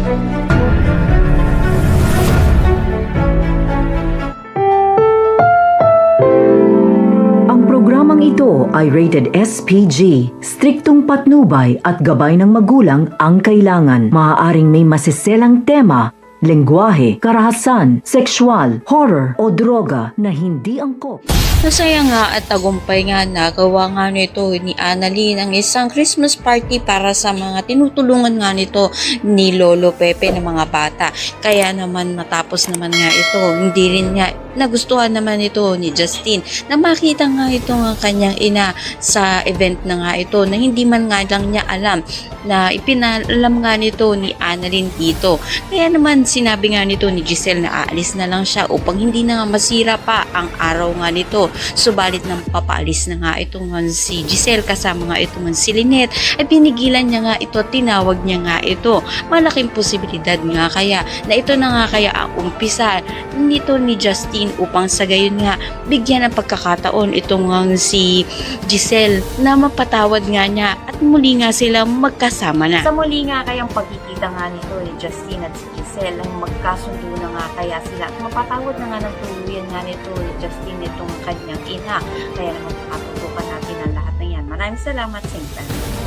Ang programang ito ay rated SPG. Striktong patnubay at gabay ng magulang ang kailangan. Maaaring may masiselang tema, lengguwahe, karahasan, sexual, horror o droga na hindi angkop. Masaya nga at tagumpay nga nagawa nga nito ni Annalyn ang isang Christmas party para sa mga tinutulungan nga nito ni Lolo Pepe ng mga bata. Kaya naman matapos naman nga ito, hindi rin nga nagustuhan naman ito ni Justin na makita nga ito ng kanyang ina sa event na nga ito na hindi man nga lang niya alam na ipinalam nga nito ni Annalyn dito. Kaya naman sinabi nga nito ni Giselle na aalis na lang siya upang hindi na nga masira pa ang araw nga nito. Subalit nang papaalis na nga ito nga si Giselle kasama nga ito nga si Lynette ay pinigilan niya nga ito, tinawag niya nga ito. Malaking posibilidad nga kaya na ito na nga kaya ang umpisa nito ni Justin upang sa gayon nga bigyan ng pagkakataon itong nga si Giselle na mapatawad nga niya at muli nga sila magkasama na. Sa muli nga kayang pagkikita nga nito ni Justin at si Giselle ang magkasundo na nga kaya sila at mapatawad na nga ng tuluyan nga nito ni Justin itong kanyang ina. Kaya naman pakatutukan natin ang lahat ng yan. Maraming salamat, Saint.